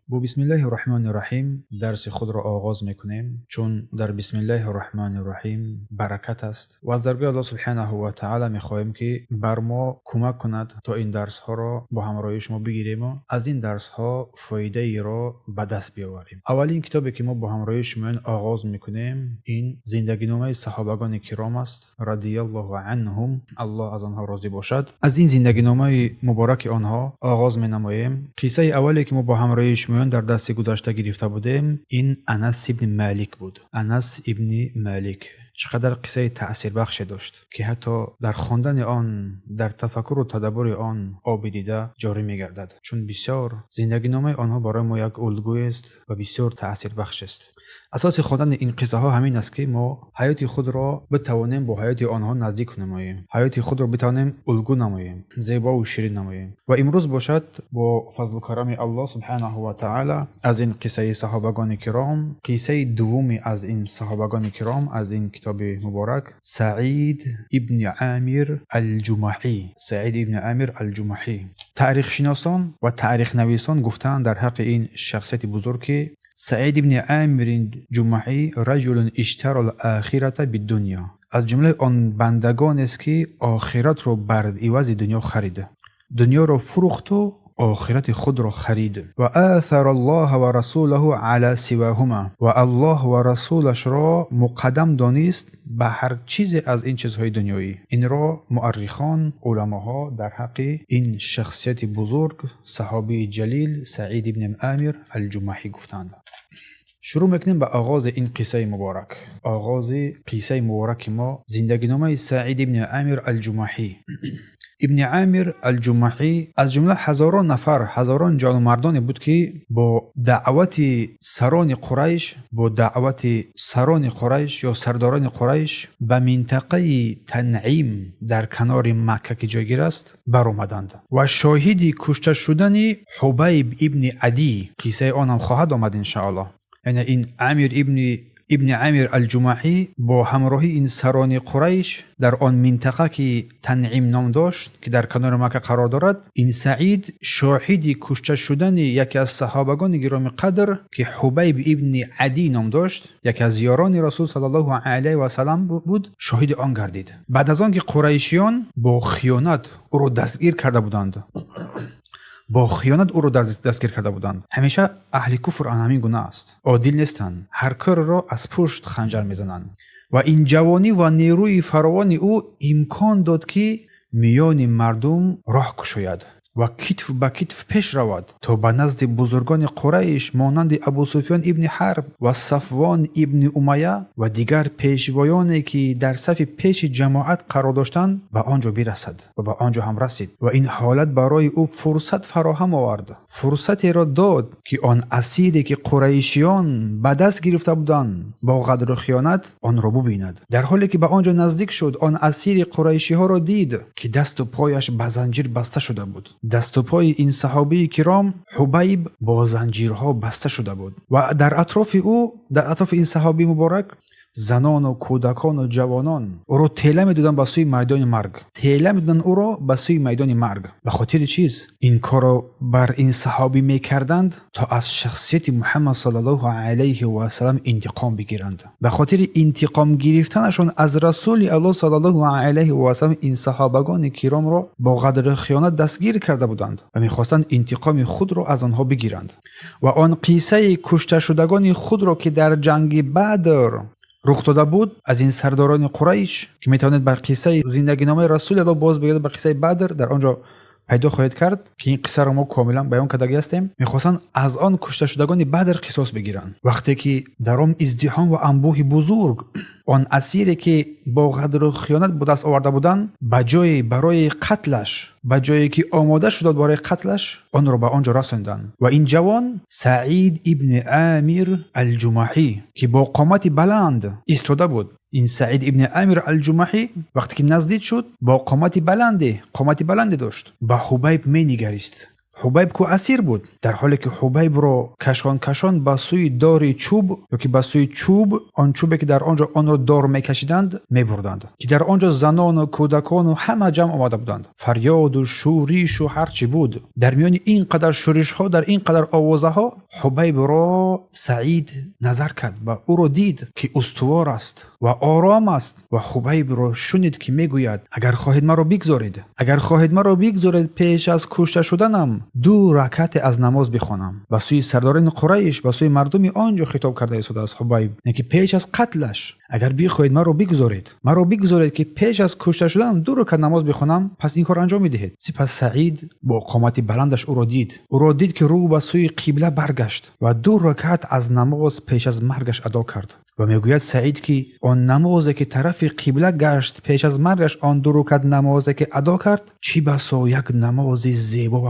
با بسم الله الرحمن الرحیم درس خود را آغاز میکنیم، چون در بسم الله الرحمن الرحیم برکت است و از درگاه الله سبحانه و تعالی میخواهیم که بر ما کمک کند تا این درس ها را با همراهی شما بگیریم و از این درس ها فایده ای را به دست بیاوریم. اولین کتابی که ما با همراهی شما آغاز میکنیم این زندگی نامه صحابگان کرام است رضی الله عنهم، الله از آنها راضی باشد. از این زندگی نامه مبارک آنها آغاز مینماییم. قصه اولی که ما با همراهی شما در دست گذشته گرفته بودیم این انس ابن مالک بود. انس ابن مالک چقدر قصه تأثیر بخش داشت که حتی در خواندن آن، در تفکر و تدبر آن آب دیده جاری می‌گردد، چون بسیار زندگی نامه آنها برای ما یک الگوی است و بسیار تأثیر بخش است. اساس خواندن این قصه ها همین است که ما حیات خود را بتوانیم با حیات آنها نزدیک نماییم، حیات خود را بتوانیم الگو نماییم، زیبا و شیرین نماییم. و امروز باشد با فضل و کرم الله سبحانه و تعالی از این قصه صحابگان کرام، قصه دومی از این صحابگان کرام از این کتاب مبارک، سعید ابن عامر الجمحی. سعید ابن عامر الجمحی. تاریخ شناسان و تاریخ نویسان گفتند در حق این شخصیت بزرگ که سعید ابن عامر جمحی رجل اشترى الاخرة بالدنیا، از جمله آن بندگان است که آخرت رو بر عوض دنیا خریده، دنیا رو فروخت و آخرت خود را خرید. و آثر الله و رسوله علی سواهما، و الله و رسولش را مقدم دانست به هر چیز از این چیزهای دنیایی. این را مؤرخان، علماها در حق این شخصیت بزرگ صحابی جلیل سعید ابن عامر الجمحی گفتند. شروع میکنیم به آغاز این قصه مبارک. آغاز قصه مبارک ما زندگی نامه سعید ابن عامر الجمحی. ابن عامر الجمحی از جمله هزاران نفر، هزاران جان و مردانی بود که با دعوت سران قریش یا سرداران قریش به منطقه تنعیم در کنار مکه که جایگیر است برآمدند و شاهد کشته شدن حبیب ابن عدی قصه آن هم خواهد آمد ان شاء الله. یعنی این عامر ابن عامر الجمحی با همراهی این سران قریش در آن منطقه که تنعیم نام داشت که در کنار مکه قرار دارد، این سعید شاهد کشته شدن یکی از صحابگان گرامی قدر که حبیب ابن عدی نام داشت، یکی از یاران رسول صلی الله علیه و سلم بود، شاهد آن گردید. بعد از آن که قریشیان با خیانت او را دستگیر کرده بودند، همیشه اهل کفر همین گونه است، عادل نیستند، هر کار را از پشت خنجر میزنند. و این جوانی و نیروی فراوان او امکان داد که میان مردم راه گشاید و کتف به کتف پیش رود تا به نزد بزرگان قریش مانند ابو سفیان ابن حرب و صفوان ابن امیه و دیگر پیشوایانی که در صف پیش جماعت قرار داشتند به آنجا برسد و به آنجا هم رسید. و این حالت برای او فرصت فراهم آورد، فرصتی را داد که آن اسیری که قریشیان به دست گرفته بودند با غدر و خیانت آن را ببیند. در حالی که به آنجا نزدیک شد، آن اسیر قریشی ها را دید که دست و پایش به زنجیر بسته شده بود. دست و پای این صحابی کرام حبیب با زنجیرها بسته شده بود و در اطراف این صحابی مبارک زنان و کودکان و جوانان او را تیله می‌دادند به سوی میدان مرگ. به خاطر چیز این کار را بر این صحابی میکردند تا از شخصیت محمد صلی الله علیه و سلم انتقام بگیرند. به خاطر انتقام گرفتنشان از رسول الله صلی الله علیه و سلم این صحابگان کرام را با غدر و خیانت دستگیر کرده بودند و می‌خواستند انتقام خود را از آنها بگیرند. و آن قصه کشته شدگان خود را که در جنگ بدر رخ داده بود از این سرداران قریش که میتواند بر قصه زندگی نامه رسول الله باز بگردد، به قصه بدر در آنجا پیدا خواهید کرد که این قصه را ما کاملا بیان کرده هستیم. میخواستن از آن کشته شدگان بدر قصاص بگیرند. وقتی که در آن ازدحام و انبوه بزرگ آن اسیری که با غدر و خیانت به دست آورده بودند به جایی که آماده شد برای قتلش آن را به آنجا رساندند. و این جوان سعید ابن عامر الجمحی که با قامت بلند ایستاده بود، این سعید ابن عامر الجمحی وقتی که نزدیک شد با قامت بلند داشت، به حبیب می نگریست. حبیب کو اسیر بود، در حالی که حبیب رو کشان به سوی داری چوب یا که به سوی چوب، آن چوبی که در آنجا آن رو دار میکشیدند میبردند، که در آنجا زنان و کودکان و همه جمع آمده بودند. فریاد و شوریش و هرچی بود. در میان این قدر شوریش ها، در این قدر آوازه ها، حبیب را سعید نظر کرد و او را دید که استوار است و آرام است و حبیب را شنید که میگوید اگر خواهید مرا بگذارید، اگر خواهید مرا بگذارید پیش از کشته شدنم 2 رکعت از نماز بخوانم. و سوی سرداران قریش و سوی مردم آنجا خطاب کرده ایستاده است حبیب، که پیش از قتلش اگر بخواهید مرا بگذارید که پیش از کشته شدنم 2 رکعت نماز بخوانم، پس این کار انجام میدهید. سپس سعید با قامت بلندش او را دید که رو به سوی قبله برگشت و 2 رکعت از نماز پیش از مرگش ادا کرد. و میگوید سعید که آن نمازی که طرف قبله گشت پیش از مرگش، آن 2 رکعت نمازی که ادا کرد، چی بسا یک نماز زیبا و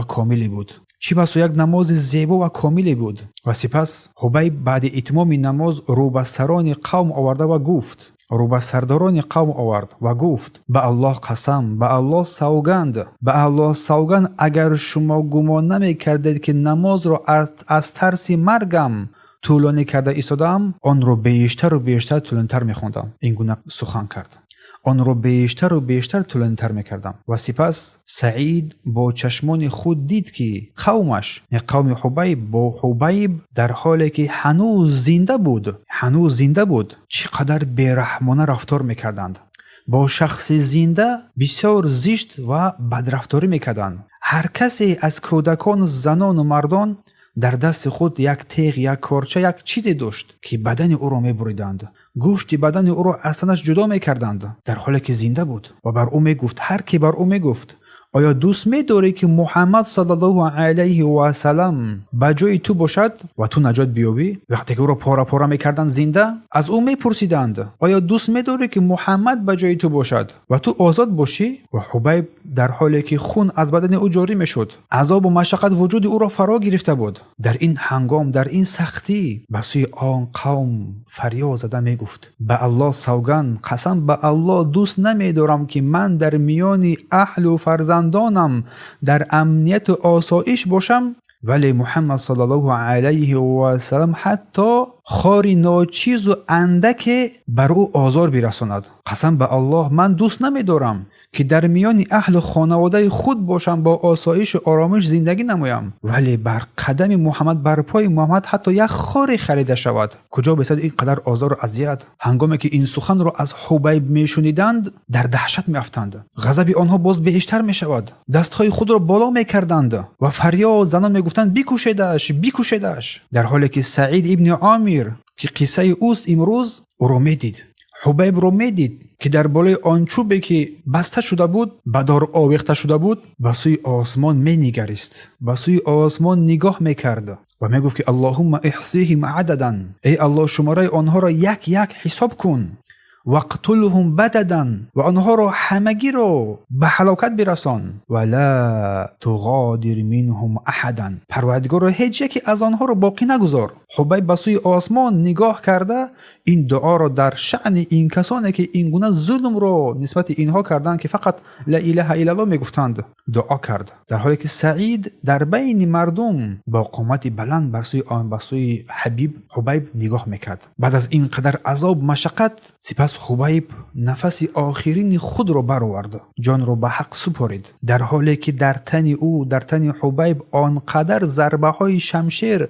کاملی بود. و سپس حبیب بعد اتمام نماز رو به سران قوم آورده و گفت، رو به سرداران قوم آورد و گفت به الله قسم، به الله سوگند اگر شما گمان نمی کردید که نماز را از ترس مرگم طولانی کرده ایستادم، آن رو بیشتر و بیشتر طولانی‌تر می‌خواندم. این گونه سخن کرد. آن رو بیشتر و بیشتر طولانی‌تر می‌کردم. و سپس سعید با چشمان خود دید که قومش، قوم حبیب، با حبیب در حالی که هنوز زنده بود چقدر بیرحمانه رفتار می‌کردند. با شخص زنده بسیار زشت و بدرفتاری می‌کردند. هر کسی از کودکان، زنان و مردان در دست خود یک تیغ، یک کارچه، یک چیزی داشت که بدن او را میبریدند. گوشت بدن او را از تنش جدا میکردند در حالی که زنده بود. و بر او میگفت، هر کی بر او میگفت آیا دوست می‌داری که محمد صلی الله علیه و سلم به جای تو باشد و تو نجات بیابی؟ وقتی که او را پاره میکردند زنده، از او میپرسیدند آیا دوست می‌داری که محمد به جای تو باشد و تو آزاد باشی؟ و حبیب در حالی که خون از بدن او جاری میشد، عذاب و مشقت وجود او را فرا گرفته بود، در این هنگام، در این سختی به سوی آن قوم فریاد زده میگفت به الله سوگند، قسم به الله دوست نمی‌دارم که من در میان اهل و فرزندانم در امنیت و آسایش باشم، ولی محمد صلی الله علیه و سلم حتی خاری ناچیز و اندک بر او آزار برساند. قسم به الله من دوست نمی‌دارم که در میان اهل خانواده خود باشم، با آسایش و آرامش زندگی نمایم، ولی بر قدم محمد، بر پای محمد حتی یک خاری خریده شود. کجا بسید این قدر آزار و اذیت؟ هنگامی که این سخن را از حبیب میشنیدند در دهشت میافتند. غضب آنها باز بیشتر میشود، دستهای خود را بالا میکردند و فریاد زنان میگفتند بکشیدش، در حالی که سعید ابن عامر که قصه اوست امروز او را میدید، حبیب را میدید که در بالای آن چوبی که بسته شده بود، به دار آویخته شده بود، به سوی آسمان مینگریست، به سوی آسمان نگاه میکرد و میگفت که اللهم احصیهم عددا، ای الله شماره آنها را یک یک حساب کن، وقتلهم بددا، و آنها را همگی را به هلاکت برسان، ولا تغادر منهم احدا، پروردگار را هیچ یکی از آنها را باقی نگذار. حبیب به سوی آسمان نگاه کرده این دعا را در شأن این کسانی که این گونه ظلم را نسبت اینها کردند که فقط لا اله الا الله میگفتند دعا کرد، در حالی که سعید در بین مردم با قامت بلند بر سوی حبیب نگاه میکرد. بعد از این قدر عذاب مشقت، سپس حبیب نفس آخرین خود را برآورد، جان را به حق سپارید، در حالی که در تن حبیب آنقدر ضربه های شمشیر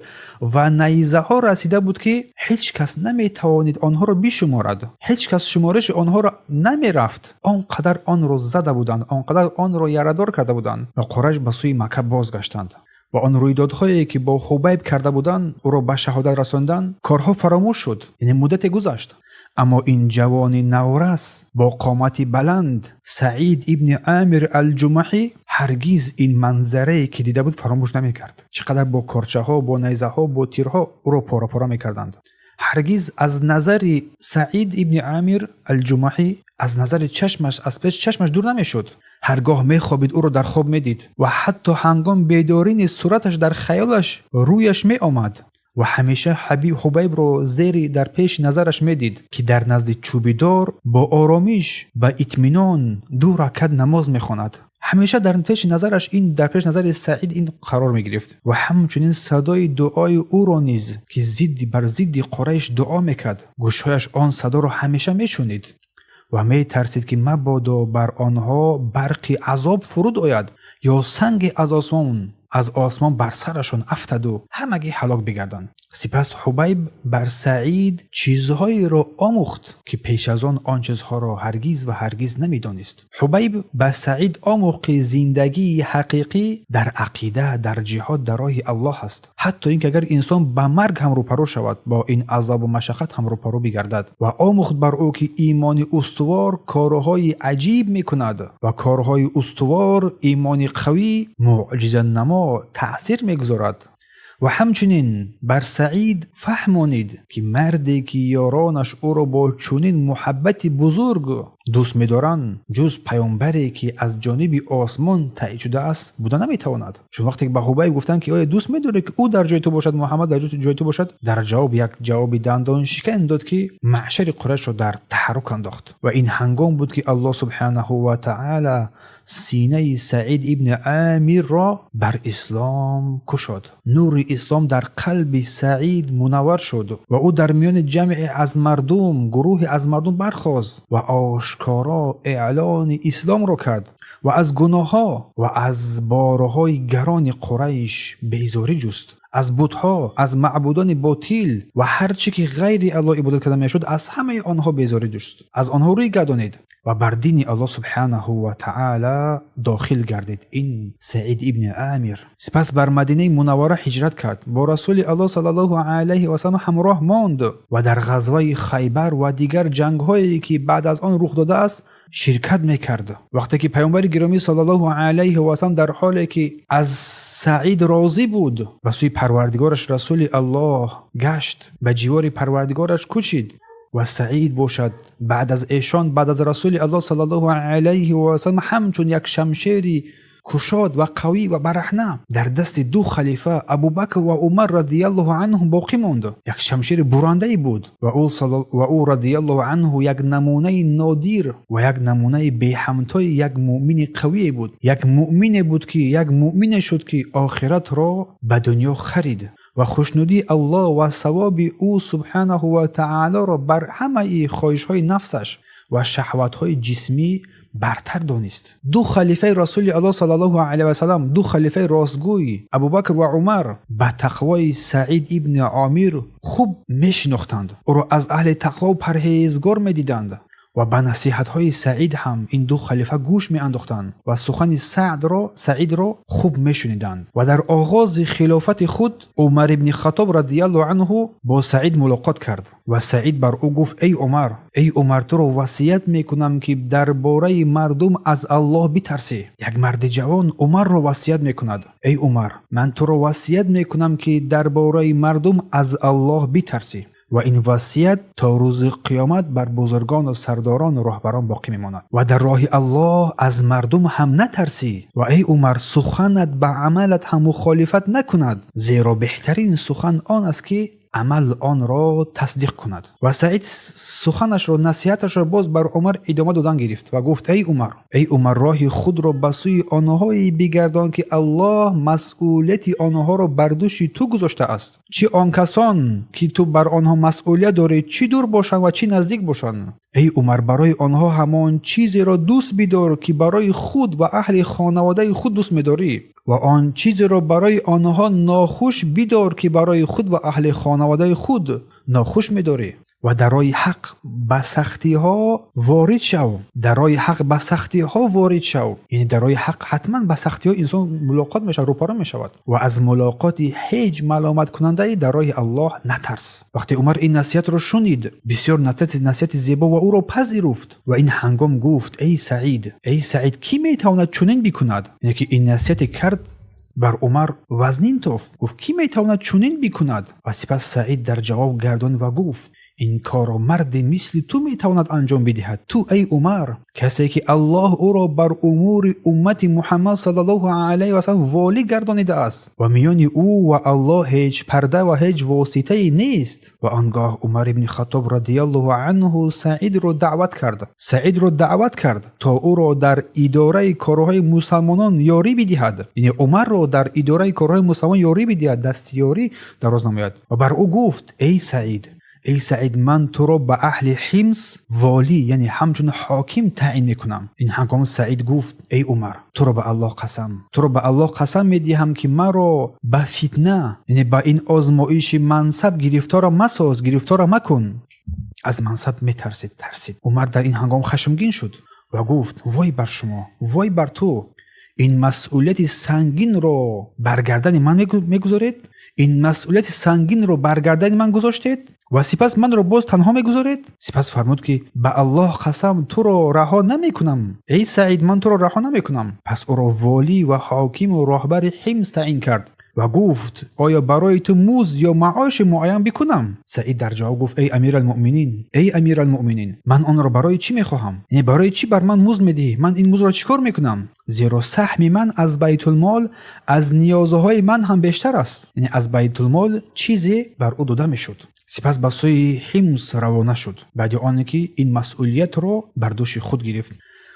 و نیزه ها رسیده بود که هیچ کس نمیتوانید آنها را بشمارد، هیچ کس شمارش آنها را نمیرفت. آنقدر آن را زده بودند، آنقدر آن را یردار کرده بودند. و قریش به سوی مکه بازگشتند و آن رویدادهایی که با حبیب کرده بودند او را به شهادت رساندند. کارها فراموش شد، یعنی مدت گذشت. اما این جوان نورس با قامت بلند، سعید ابن عامر الجمحی، هرگز این منظره که دیده بود فراموش نمی‌کرد. چقدر با کارچه ها، با نیزه ها، با تیرها او را پاره می‌کردند. هرگز از نظر سعید ابن عامر الجمحی، از نظر چشمش، از پیش چشمش دور نمی‌شد. هرگاه می‌خوابید او را در خواب می‌دید و حتی هنگام بیدارین صورتش در خیالش رویش می‌آمد و همیشه حبیب رو زیر در پیش نظرش میدید که در نزد چوبیدار با آرامش، با اطمینان 2 رکعت نماز میخواند. همیشه در پیش نظر سعید این قرار می گرفت و همچنین صدای دعای او را نیز که ضد بر ضد قریش دعا میکرد گوشهایش آن صدا را همیشه میشنید و می ترسید که مبادا بر آنها برقی عذاب فرود آید یا سنگ از آسمان بر سرشان افتد و همگی هلاک بگردند. سپس حبیب بر سعید چیزهایی را آموخت که پیش از آن چیزها را هرگز نمیدانست. حبیب بر سعید آموخت که زندگی حقیقی در عقیده، در جهاد در راه الله است. حتی اینکه اگر انسان به مرگ هم روپرو شود با این عذاب و مشقت هم روپرو بگردد و آموخت بر او که ایمان استوار کارهای عجیب میکند و کارهای استوار ایمان قوی معجزه نما تأثیر میگذارد. و همچنین بر سعید فهمانید که مردی که یارانش او را با چنین محبت بزرگ دوست می‌دارند جز پیامبری که از جانب آسمان تایید شده است بوده نمیتواند. چون وقتی که به حبیب گفتند که آیا دوست می‌داری که او در جای تو باشد، محمد در جای تو باشد، در جواب یک جواب دندان شکن داد که معشر قریش را در تحرک انداخت. و این هنگام بود که الله سبحانه و تعالی سینه سعید ابن عامر را بر اسلام کشاد. نور اسلام در قلب سعید منور شد و او در میان گروه از مردم برخاست و آشکارا اعلان اسلام را کرد و از گناه‌ها و از بارهای گران قریش بیزاری جست. از بت‌ها، از معبودان باطل و هر چی که غیر الله عبادت کرده میشد از همه آنها بیزاری جست. از آنها روی گردانید و بر دین الله سبحانه و تعالی داخل گردید. این سعید ابن عامر سپس بر مدینه منوره هجرت کرد، با رسول الله صلی الله علیه و سلم همراه ماند و در غزوه خیبر و دیگر جنگ‌هایی که بعد از آن رخ داده است شرکت میکرد. وقتی که پیامبر گرامی صلی الله علیه و سلم در حالی که از سعید راضی بود و سوی پروردگارش رسول الله گشت، به جوار پروردگارش کوشید و سعید باشد بعد از رسول الله صلی الله علیه و سلم همچون یک شمشیری کشاد و قوی و برهنه در دست دو خلیفه ابوبکر و عمر رضی الله عنهم باقی ماند. یک شمشیر برنده بود و او رضی الله عنه یک نمونه نادر و یک نمونه بی همتای یک مؤمن قوی بود. یک مؤمن شد که آخرت را به دنیا خرید و خوشنودی الله و ثواب او سبحانه و تعالی را بر همه خواهش‌های نفسش و شهوت‌های جسمی برتر دانست. دو خلیفه رسول الله صلی الله علیه و سلم، دو خلیفه راستگوی ابوبکر و عمر، به تقوای سعید ابن عامر خوب میشناختند. او را از اهل تقوا و پرهیزگار میدیدند و به نصیحت‌های سعید هم این دو خلیفه گوش می‌انداختند و سخن سعید را خوب می‌شنیدند. و در آغاز خلافت خود عمر ابن خطاب رضی الله عنه با سعید ملاقات کرد و سعید بر او گفت ای عمر تو را وصیت می‌کنم که درباره مردم از الله بترسی. یک مرد جوان عمر را وصیت می‌کند ای عمر من تو را وصیت می‌کنم که درباره مردم از الله بترسی. و این وصیت تا روز قیامت بر بزرگان و سرداران و رهبران باقی میماند. و در راه الله از مردم هم نترسی و ای عمر سخنت به عملت هم مخالفت نکند، زیرا بهترین سخن آن است که عمل آن را تصدیق کند. و سعید سخنش را، نصیحتش را باز بر عمر ادامه دادن گرفت و گفت ای عمر راه خود را به سوی آنهایی بگردان که الله مسئولیت آنها را بر دوش تو گذاشته است، چه آن کسان که تو بر آنها مسئولیت داری چی دور باشند و چی نزدیک باشند. ای عمر برای آنها همان چیزی را دوست بدار که برای خود و اهل خانواده خود دوست می‌داری و آن چیزی را برای آنها ناخوش بدار که برای خود و اهل خانواده خود ناخوش می‌داری. و در راه حق به سختی ها وارد شو. یعنی در راه حق حتما به سختی ها انسان ملاقات میشه، روپاره میشود و از ملاقات هیچ ملامت کننده در راه الله نترس. وقتی عمر این نصیحت را شنید بسیار نصیحت زیبا و او را پذیرفت و این هنگام گفت ای سعید کی میتواند چنین بکند؟ یعنی که این نصیحت کرد بر عمر وزنین تافت، گفت کی میتواند چنین بکند؟ و سپس سعید در جواب گردان و گفت این کار مردی مثل تو میتواند انجام بدهد. تو ای عمر، کسی که الله او را بر امور امت محمد صلی الله علیه و سلم والی گردانیده است و میان او و الله هیچ پرده و هیچ واسطه نیست. و آنگاه عمر ابن خطاب رضی الله عنه سعید را دعوت کرد تا او را در اداره کارهای مسلمانان یاری بدهد. یعنی عمر را در اداره کارهای مسلمان یاری بدهد، دستیاری دراز نماید. و بر او گفت ای سعید من تو را به اهل حمص والی یعنی همچون حاکم تعیین میکنم. این هنگام سعید گفت ای عمر، تو را به الله قسم میدهم که مرا به فتنه یعنی به این آزمایش منصب گرفتار مکن. از منصب میترسید. عمر در این هنگام خشمگین شد و گفت وای بر شما، وای بر تو، این مسئولیت سنگین رو برگردن من میگذارید؟ گذاشتید و سپس من رو باز تنها میگذارید؟ سپس فرمود که به الله قسم تو رو رها نمیکنم. ای سعید، من تو رو رها نمیکنم. پس او را والی و حاکم و راهبر حمص تعیین کرد و گفت آیا برای تو موز یا معاش معین بکنم؟ سعید در جواب گفت ای امیرالمؤمنین، من آن را برای چی میخواهم؟ یعنی برای چی بر من موز میدی؟ من این موز را چیکار میکنم؟ زیرا سهم من از بیت المال از نیازهای من هم بیشتر است. یعنی از بیت المال چیزی بر او داده میشد. سپس به سوی حمص روانه شد بعد آنکه که این مسئولیت را بر دوش خود گرفت.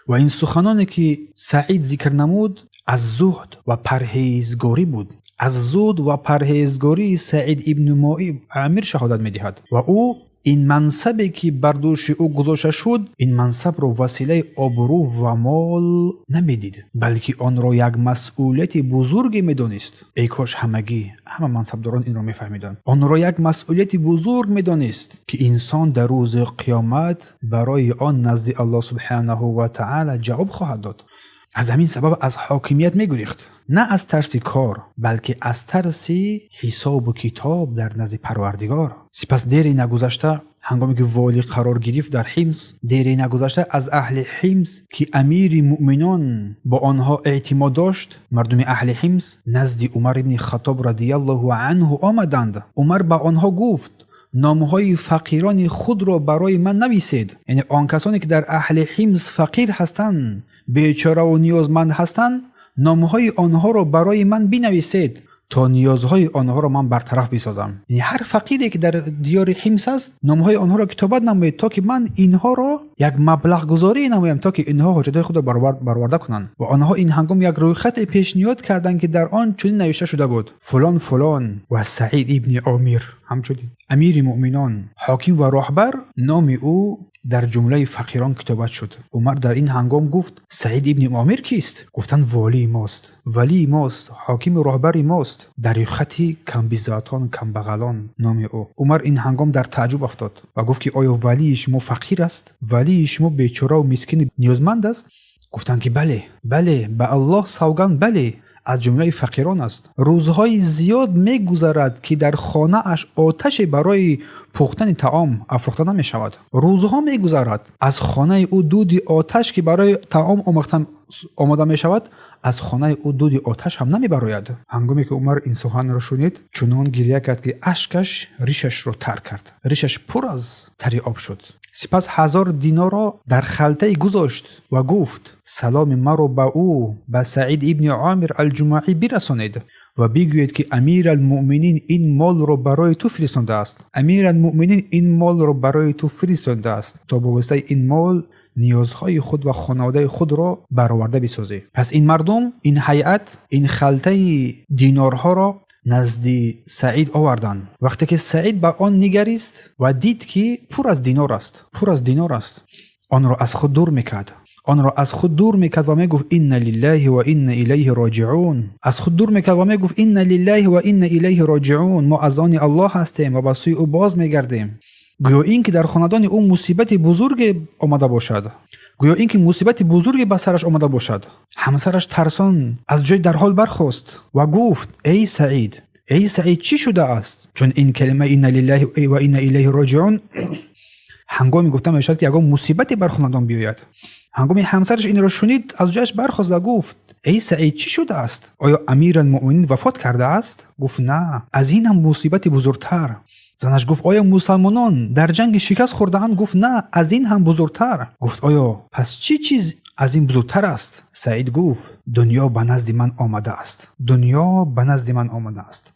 و این سخنانی که سعید ذکر نمود از زهد و پرهیزگاری بود. از زهد و پرهیزگاری سعید ابن مائب عامر شهادت می‌دهد و او این منصبی که بر دوش او گذاشته شد، این منصب را وسیله آبرو و مال نمیدید، بلکه آن را یک مسئولیت بزرگی میدانست. ای کاش همه منصبداران این را میفهمیدند. آن را یک مسئولیت بزرگ میدانست که انسان در روز قیامت برای آن نزد الله سبحانه و تعالی جواب خواهد داد. از همین سبب از حاکمیت میگریخت، نه از ترس کار بلکه از ترس حساب و کتاب در نزد پروردگار. سپس دیری نگذشته هنگامی که والی قرار گرفت در حمص، دیری نگذشته از اهل حمص که امیر مؤمنان با آنها اعتماد داشت، مردم اهل حمص نزد عمر ابن خطاب رضی الله عنه آمدند. عمر با آنها گفت نامهای فقیران خود را برای من نویسید. یعنی آن کسانی که در اهل حمص فقیر هستند، بیچاره و نیازمند هستند، نامهای آنها را برای من بنویسید تا نیازهای آنها را من برطرف بسازم. یعنی هر فقیری که در دیار حمص است، نامهای آنها را کتابت نمایید تا که من اینها را یک مبلغ گذاری نمایم تا که اینها حاجتهای خود را برآورده کنند. و آنها این هنگام یک رویخط پیشنهاد کردند که در آن چنین نوشته شده بود فلان و سعید ابن عامر همچنین امیر مؤمنان حاکم و راهبر، نام او در جمله فقیران کتابت شد. عمر در این هنگام گفت سعید ابن عامر کیست؟ گفتند ولی ماست، حاکم و راهبر ماست، در خطی کم بزاتان کم بغلان نام او. عمر این هنگام در تعجب افتاد و گفت که آیا ولی شما فقیر است؟ ولی شما بیچاره و مسکین نیازمند است؟ گفتند که بله به الله سوگند بله، از جمله فقیران است. روزهای زیاد میگذرد که در خانه اش آتش برای پختن طعام افروخته نمی شود. روزها میگذرد از خانه او دود آتش که برای طعام آماده می شود، از خانه او دود آتش هم نمی براید. هنگامی که عمر این سخن را شنید، چنان گریه کرد که اشکش ریشش را تر کرد. ریشش پر از تری آب شد. سپس 1000 دینار را در خلطه گذاشت و گفت سلام مرا به او، به سعید ابن عامر الجماعی برسانید و بگویید که امیرالمؤمنین این مال را برای تو فرستانده است تا با واسطه این مال نیازهای خود و خانواده خود را برآورده بسازی. پس این مردم، این هیئت، این خلطه دینارها را نزد سعید آوردند. وقتی که سعید به آن نگریست و دید که پر از دینار است، آن را از خود دور میکرد و میگفت این لله و این الیه راجعون. ما از آن الله هستیم و به سوی او باز میگردیم. گویا این که در خاندان او مصیبت بزرگ آمده باشد، به سرش آمده باشد. همسرش ترسان از جای در حال برخاست و گفت ای سعید چی شده است؟ چون این کلمه این لله و این الیه راجعون هنگامی گفتم میشد که اگر مصیبتی بر خاندان بیاید. هنگامی همسرش این را شنید از جایش برخاست و گفت ای سعید چی شده است؟ آیا امیرالمؤمنین وفات کرده است؟ گفت نه، از این هم مصیبت بزرگتر. زنش گفت آیا مسلمانان در جنگ شکست خورده‌اند؟ گفت نه، از این هم بزرگتر. گفت آیا پس چی چیز از این بزرگتر است؟ سعید گفت دنیا به نزد من آمده است. دنیا به نزد من آمده است.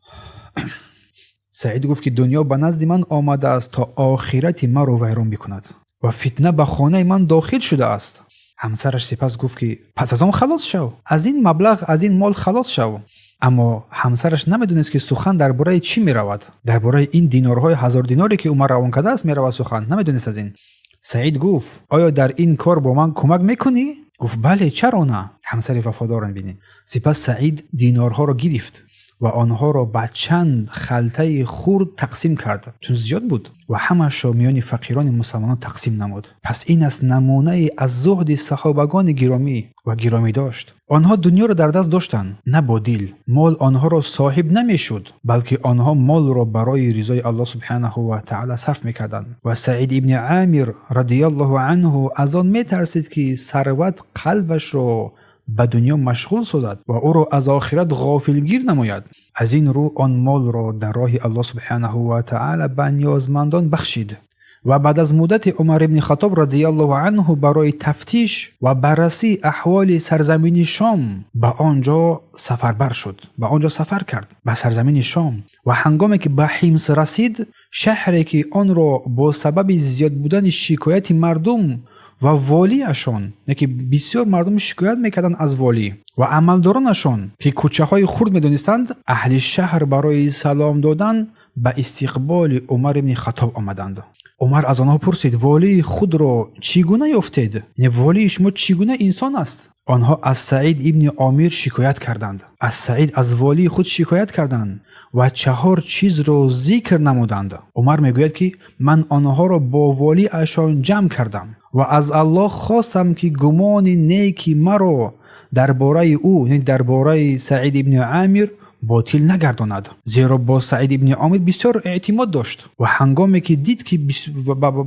سعید گفت که دنیا به نزد من آمده است تا آخرت من رو ویران بکند و فتنه به خانه من داخل شده است. همسرش سپس گفت که پس از آن خلاص شو، از این مبلغ، از این مال خلاص شو. اما همسرش نمیدونست که سخن درباره چی میرود. درباره این دینارهای 1000 دیناری که عمر روان کرده است میرود سخن. نمیدونست از این. سعید گفت آیا در این کار با من کمک میکنی؟ گفت بله، چرا نه؟ همسر وفادارم بینید. سپس سعید دینارها را گرفت و آنها را به چند خلطه خرد تقسیم کرد، چون زیاد بود، و همه‌اش را میان فقیران مسلمانان تقسیم نمود. پس این است نمونه از زهد صحابگان گرامی و گرامی داشت. آنها دنیا را در دست داشتند، نه با دل. مال آنها را صاحب نمیشد، بلکه آنها مال را برای رضای الله سبحانه و تعالی صرف میکردند. و سعید ابن عامر رضی الله عنه از آن میترسید که ثروت قلبش را به دنیا مشغول سازد و او را از آخرت غافلگیر نماید. از این رو آن مال را در راه الله سبحانه و تعالی به نیازمندان بخشید و بعد از مدت عمر ابن خطاب رضی الله عنه برای تفتیش و بررسی احوال سرزمین شام به آنجا سفربر شد. به آنجا سفر کرد، به سرزمین شام. و هنگامی که به حمص رسید، شهری که آن را با سبب زیاد بودن شکایت مردم و والیشان، که بسیار مردم شکایت میکردند از والی و عملدارانشان که کوچه های خرد میدونستند، اهل شهر برای سلام دادن به استقبال عمر ابن خطاب آمدند. عمر از آنها پرسید والی خود را چگونه یافتید؟ یعنی والی شما چگونه انسان است؟ آنها از سعید ابن عامر شکایت کردند. از سعید از والی خود شکایت کردند و 4 چیز را ذکر نمودند. عمر میگوید که من آنها را با والی اشان جمع کردم و از الله خواستم که گمان نیکی مرا درباره او، یعنی درباره سعید ابن عامر، باطل نگرداند، زیرا با سعید ابن عامر بسیار اعتماد داشت. و هنگامی که دید که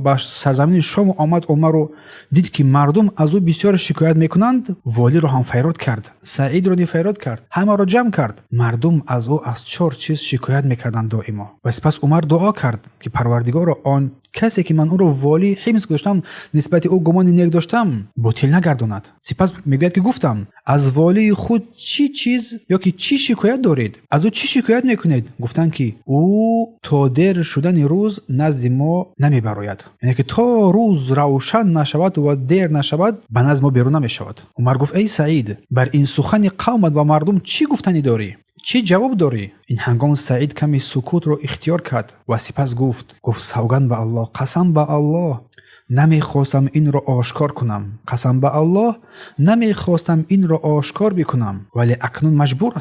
به سرزمین شام آمد، عمر رو دید که مردم از او بسیار شکایت میکنند، والی رو هم فیراد کرد، سعید رو فیراد کرد، همه رو جمع کرد. مردم از او از 4 چیز شکایت میکردند دائما. و سپس عمر دعا کرد که پروردگار، آن کسی که من او رو والی حمص داشتم، نسبت او گمان نیک داشتم، باطل نگرداند. سپس میگوید که گفتم از والی خود چی چیز یا که چی شکایت دارید؟ از او چی شکایت میکنید؟ گفتند که او تا دیر شدن روز نزد ما نمیبراید، یعنی که تا روز روشن نشود و دیر نشود به نزد ما بیرون نمیشود. عمر گفت ای سعید، بر این سخن قومت و مردم چی گفتنی داری؟ چی جواب داری؟ این هنگام سعید کمی سکوت رو اختیار کرد و سپس گفت سوگند به الله، قسم به الله نمیخواستم این را آشکار کنم، قسم به الله نمیخواستم این را آشکار بکنم، ولی اکنون مجبور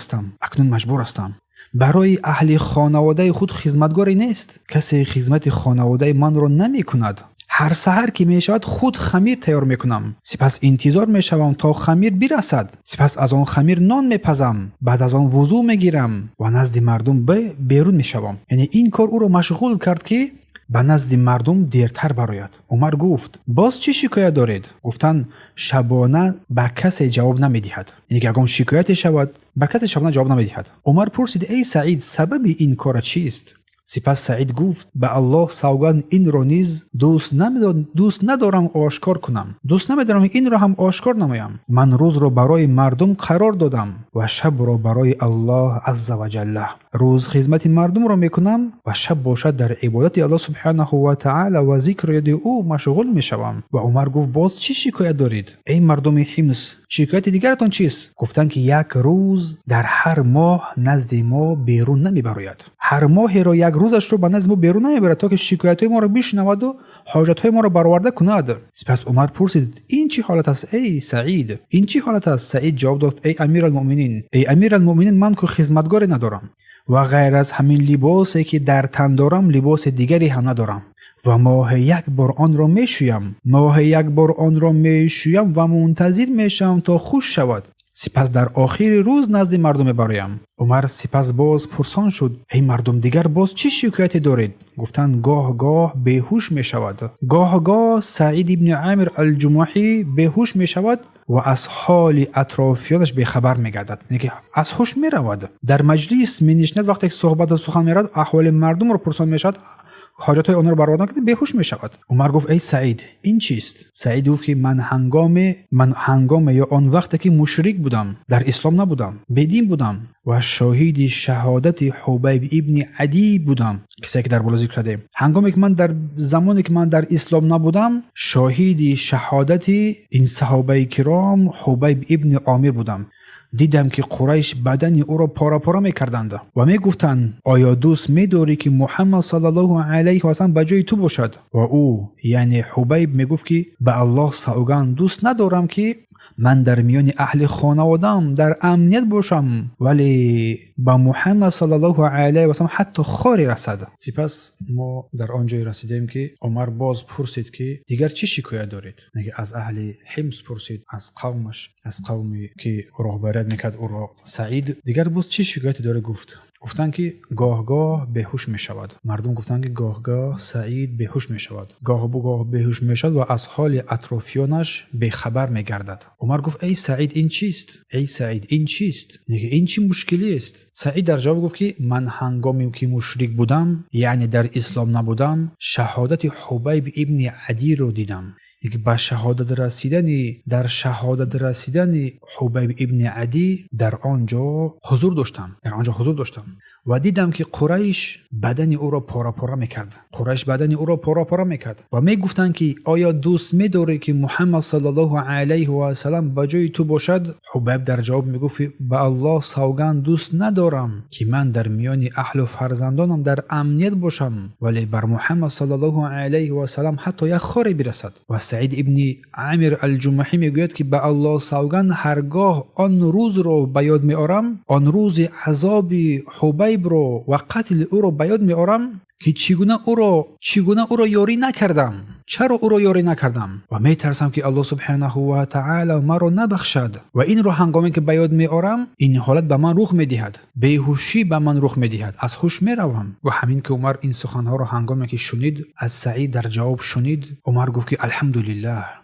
هستم. برای اهل خانواده خود خدمتگاری نیست. کسی خدمت خانواده من را نمی کند. هر سحر که می شود خود خمیر تیار می کنم، سپس انتظار می شوم تا خمیر برسد، سپس از آن خمیر نان می پزم، بعد از آن وضو می گیرم و نزد مردم بیرون می شوم. یعنی این کار او را مشغول کرد که به نزد مردم دیرتر براید. عمر گفت باز چی شکایت دارید؟ گفتند شبانه به کسی جواب نمیدهد، یعنی اگر شکایت شود به کسی شبانه جواب نمیدهد. عمر پرسید ای سعید، سبب این کار چیست؟ سپس سعید گفت به الله سوگند این را نیز دوست ندارم آشکار کنم، دوست نمیدارم این را هم آشکار نمایم. من روز را برای مردم قرار دادم و شب را برای الله عز و جل. روز خدمت مردم را میکنم و شب باشد در عبادت الله سبحانه و تعالی و ذکر یاد او مشغول میشوم. و عمر گفت باز چی شکایت دارید ای مردم حمص؟ شکایت دیگرتان چیست؟ گفتند که 1 روز در هر ماه نزد ما بیرون نمیبراید. هر ماه را 1 روزش رو به نزد ما بیرون نمیبرد تا که شکایت ما را بشنود و حاجت های ما را برآورده کند. سپس عمر پرسید این چی حالت است ای سعید؟ این چی حالت است؟ سعید جواب داد ای امیرالمؤمنین، من که خدمتگاری ندارم و غیر از همین لباسی که در تن دارم لباس دیگری هم ندارم و ماه 1 بار آن را میشویم و منتظر میشم تا خوش شود، سپس در آخر روز نزد مردم برایم. عمر سپس باز پرسان شد ای مردم دیگر باز چی شکایت دارید؟ گفتند گاه بیهوش می شود، گاه سعید ابن عامر الجمحی بیهوش می شود و از حال اطرافیانش بیخبر می گردد، یعنی از هوش می رود. در مجلس می نشیند، وقتی صحبت و سخن می رود احوال مردم را پرسان می شود، حاجات آنها رو برآورده نکرده بیهوش میشود. عمر گفت ای سعید این چیست؟ سعید گفت که من هنگام یا آن وقتی که مشرک بودم، در اسلام نبودم، بدین بودم و شاهد شهادت حبیب ابن عدی بودم، کسی که در بالا ذکر کردیم. هنگامی که من در زمانی که من در اسلام نبودم شاهد شهادت این صحابه کرام حبیب ابن عامر بودم. دیدم که قریش بدن او را پاره پاره میکردند و میگفتند آیا دوست می‌داری که محمد صلی الله علیه و سلم بجای تو باشد؟ و او یعنی حبیب میگفت که به الله سوگند دوست ندارم که من در میان اهل خانوادم در امنیت باشم ولی با محمد صلی الله علیه و سلم حتی خاری رسد. سپس ما در آنجای رسیدیم که عمر باز پرسید که دیگر چه شکایت دارید؟ نگه از اهل حمص پرسید، از قومش، از قومی که راهبریت میکرد او را سعید. دیگر باز چه شکایتی داره؟ گفتن که گاه بیهوش می شود. مردم گفتن که گاه سعید بیهوش می شود، گاه بیهوش می شود و از حال اطرافیانش بیخبر می گردد. عمر گفت ای سعید این چیست؟ ای سعید این چیست؟ این چی مشکلی است؟ سعید در جواب گفت که من هنگامی که مشرک بودم، یعنی در اسلام نبودم، شهادت حبیب ابن عدی رو دیدم. با شهادت رسیدن حبیب ابن عدی در آنجا حضور داشتم و دیدم که قریش بدن او را پاره پاره میکرد و میگفتند که آیا دوست می‌داری که محمد صلی الله علیه و سلم بجای تو باشد؟ حبیب در جواب میگفت به الله سوگند دوست ندارم که من در میان اهل و فرزندانم در امنیت باشم ولی بر محمد صلی الله علیه و سلم حتی یک خاری برسد. و سعید ابن عامر الجمحی میگوید که به الله سوگند هرگاه آن روز رو به یاد میارم، آن روز عذاب حبیب رو و قتل او رو به یاد میارم که چگونه او را یاری نکردم، چرا او را یاری نکردم و میترسم که الله سبحانه و تعالی مرا نبخشد و این رو هنگامی که به یاد میارم این حالت به من رخ میدهد، بیهوشی به من رخ میدهد، از هوش میروم. و همین که عمر این سخنها رو هنگامی که شنید از سعید در جواب شنید، عمر گفت که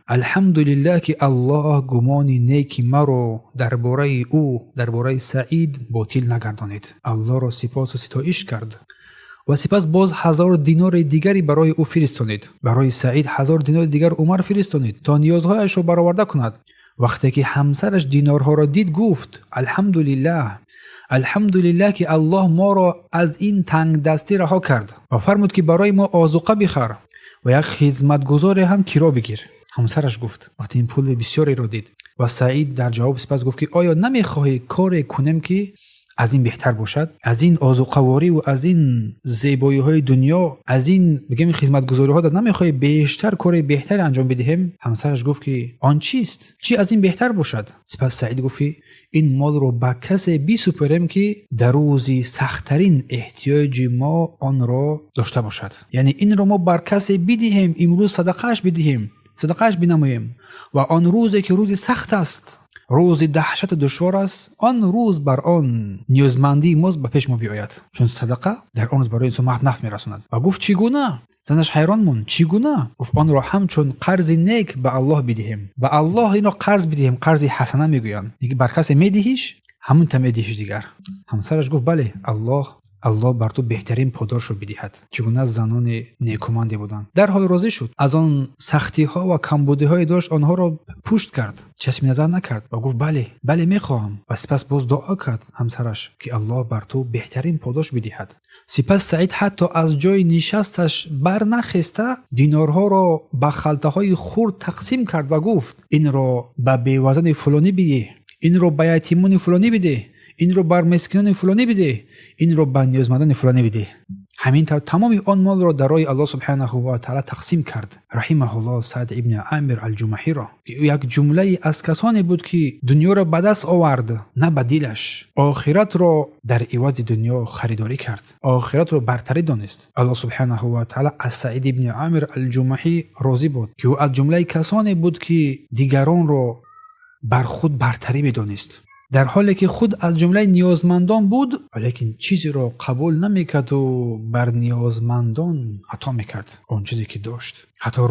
الحمدلله که الله گمان نیک مرا درباره سعید باطل نگردانید. الله را سپاس و ستایش کرد و سپس باز 1000 دینار دیگری برای او فرستانید. برای سعید 1000 دینار دیگر عمر فرستانید تا نیازهایش را برآورده کند. وقتی که همسرش دینارها را دید گفت الحمدلله که الله ما را از این تنگ دستی رها کرد و فرمود که برای ما آذوقه بخر و یک خدمتگزار هم کرا بگیر. همسرش گفت وقتی این پول بسیاری را دید. و سعید در جواب سپس گفت که آیا نمیخواهی کاری کنم که از این بهتر باشد؟ از این آذوقه‌واری و از این زیبایی‌های دنیا، از این بگم خدمتگزاری‌ها داد نمیخوای بیشتر کار بهتر انجام بدهیم؟ همسرش گفت که آن چیست؟ چی از این بهتر باشد؟ سپس سعید گفت این مال رو به کسی بسپاریم که در روزی سخت‌ترین احتیاج ما آن را داشته باشد. یعنی این رو ما بر کسی بدهیم، امروز صدقه‌اش بنماییم و آن روزی که روز سخت است، روز دهشت دشوار است، آن روز بر آن نیازمندی ما به پیش ما بیاید، چون صدقه در آن روز برای انسان نفع میرساند. و گفت چگونه؟ زنش حیران موند. چگونه؟ گفت آن را همچون قرض نیک به الله بدهیم. به الله اینو قرض بدهیم، قرض حسنه میگویند. میگه بر کسی میدهیش همون تا میدهیش دیگر. همسرش گفت بله، الله بر تو بهترین پاداش رو بدهد. چگونه زنان نیکومندی بودند. در حال راضی شد، از آن سختی ها و کمبودی های داشت آنها را پشت کرد، چشم نظر نکرد و گفت بله میخواهم. و سپس باز دعا کرد همسرش که الله بر تو بهترین پاداش بدهد. سپس سعید حتی از جای نشستش بر نخسته دینارها را به خلطه های خرد تقسیم کرد و گفت این را به بیوزن فلانی بده، این را به یتیمان فلانی بده، این رو بر مسکینان فلانی بده، این رو به نیازمندان فلانی بده. همینطور تمام آن مال را در راه الله سبحانه و تعالی تقسیم کرد. رحمه الله سعد ابن عامر الجمحی را، یک جمله از کسانی بود که دنیا را به دست آورد نه به دلش، آخرت را در عوض دنیا خریداری کرد، آخرت را برتری دانست. الله سبحانه و تعالی از سعد ابن عامر الجمحی راضی بود که او از جمله کسانی بود که دیگران را بر خود برتری می‌دانست، در حالی که خود از جمله نیازمندان بود ولیکن چیزی را قبول نمیکرد و بر نیازمندان عطا میکرد آن چیزی که داشت. حتی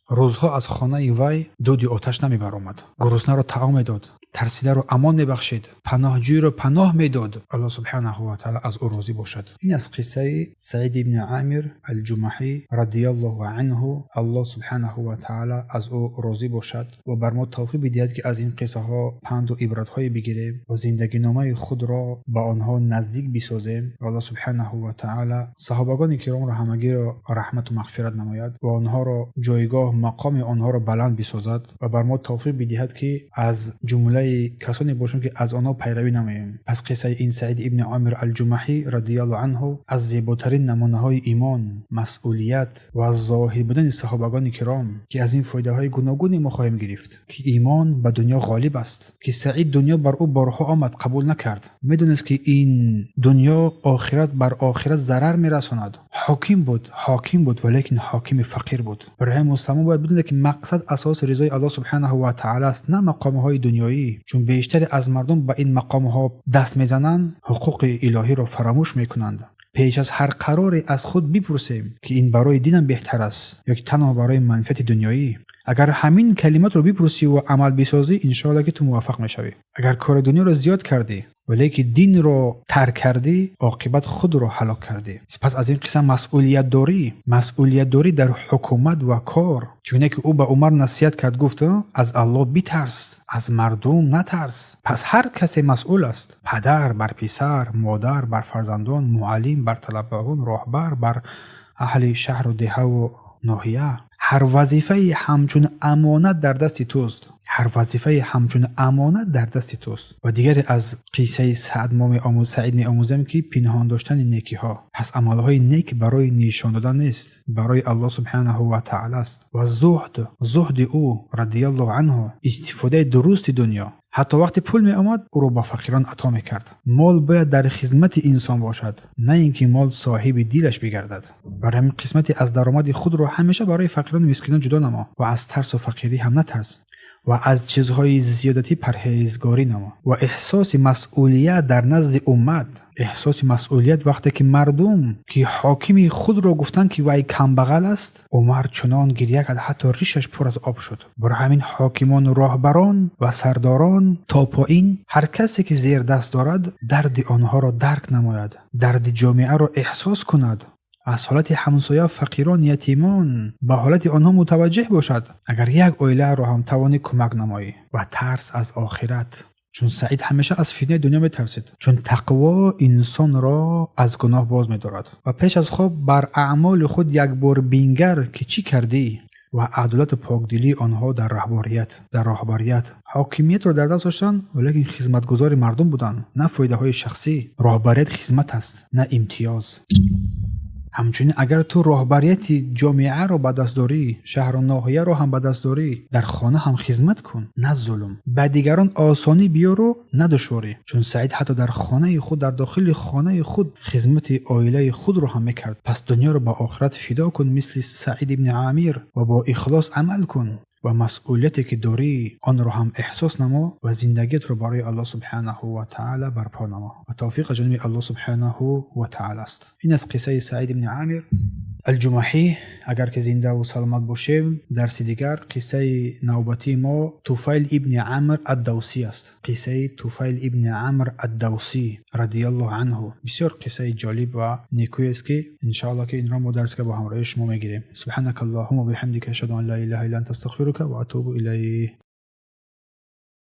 روزها از خانه وی دود آتش نمیبرآمد، گرسنه را طعام میداد، ترسیده رو امان میبخشید، پناهجوی رو پناه میداد. الله سبحانه و تعالی از او راضی باشد. این از قصه سعید ابن عامر الجمحی رضی الله عنه. الله سبحانه و تعالی از او راضی باشد و بر ما توفیق بدهد که از این قصه ها پند و عبرت های بگیریم و زندگی نامه خود را با آنها نزدیک بسازیم. الله سبحانه و تعالی صحابگان کرام را همگی را رحمت و مغفرت نماید و آنها را جایگاه مقام آنها را بلند بسازد و بر ما توفیق بدهد که از جمله کسانی باشیم که از آنها پیروی نماییم. پس قصه این سعید ابن عامر الجمحی رضی الله عنه از زیباترین نمونه های ایمان، مسئولیت و زاهد بودن صحابگان کرام که از این فایده های گوناگونی ما خواهیم گرفت که ایمان به دنیا غالب است، که سعید دنیا بر او بارها آمد قبول نکرد، میدونست که این دنیا آخرت بر آخرت ضرر میرساند. حاکم بود ولیکن حاکم فقیر بود. برای مسلمان باید بدونه که مقصد اساس رضای الله سبحانه و تعالی است، نه مقام های دنیایی. چون بیشتر از مردم به این مقام ها دست میزنند، حقوق الهی را فراموش میکنند. پیش از هر قراری از خود بپرسیم که این برای دینم بهتر است یا که تنها برای منفعت دنیایی. اگر همین کلمات رو بپرسی و عمل بسازی، انشاءالله که تو موفق میشوی. اگر کار دنیا رو زیاد کردی ولی که دین رو ترک کردی، عاقبت خود رو هلاک کردی. پس از این قسم مسئولیت داری در حکومت و کار. چونه که او به عمر نصیحت کرد، گفت از الله بترس، از مردم نترس. پس هر کسی مسئول است، پدر بر پسر، مادر بر فرزندان، معلم بر طلبه‌ان، راهبر بر اهل شهر و دهه و ناحیه. هر وظیفه همچون امانت در دست توست. و دیگر از قصه سعید می آموزم که پنهان داشتن نیکی ها. پس عملهای نیک برای نشان دادن نیست، برای الله سبحانه و تعالی است. و زهد او رضی الله عنه، استفاده درست دنیا. حتی وقتی پول می آمد او رو با فقیران عطا می کرد. مال باید در خدمت انسان باشد، نه اینکه مال صاحب دیلش بگردد. برای همین قسمتی از درآمد خود رو همیشه برای فقیران و مسکینان جدا نما و از ترس و فقیری هم نترس و از چیزهای زیادتی پرهیزگاری نما و احساس مسئولیت در نزد امت. احساس مسئولیت وقتی که مردم که حاکمی خود را گفتن که وای کمبغل است، عمر چنان گریه کرد حتی ریشش پر از آب شد. برای همین حاکمان، راهبران و سرداران تا پایین، هر کسی که زیر دست دارد درد آنها را درک نماید، درد جامعه را احساس کند، از حالت همسایه، فقیران، یتیمان به حالت آنها متوجه باشد. اگر یک عائله را هم توانی کمک نمایی. و ترس از آخرت. چون سعید همیشه از فتنه دنیا میترسید، چون تقوا انسان را از گناه باز می‌دارد و پیش از خواب بر اعمال خود یک بار بینگر که چی کردی و عدالت و پاکدلی آنها در راهبریت حاکمیت را در دست داشتند، ولیکن خدمتگزار مردم بودند، نه فایده های شخصی. راهبریت خدمت است، نه امتیاز. همچنین اگر تو راهبریت جامعه رو به دست داری، شهر و ناحیه رو هم به دست داری، در خانه هم خدمت کن، نه ظلم. به دیگران آسانی بیارو، نه دشواری. چون سعید حتی در خانه خود، در داخل خانه خود خدمت عائله خود رو هم میکرد. پس دنیا رو با آخرت فدا کن مثل سعید ابن عامر و با اخلاص عمل کن و مسئولیتی که داری آن رو هم احساس نما و زندگیت رو برای الله سبحانه و تعالی برپا نما و توفیق جانب الله سبحانه و تعالی است. این از قصه سعید ابن عامر الجمحی. اگر که زنده و سلامت باشیم، درس دیگر قصه نوبتی ما طفیل ابن عمرو الدوسی است. قصه طفیل ابن عمرو الدوسی رضی الله عنه بسیار قصه جالب و نیکویی است که ان شاء الله که این را ما درس که با همراه شما میگیریم. سبحانك اللهم و بحمدک اشهد ان لا اله الا انت استغفرك و اتوب الیک.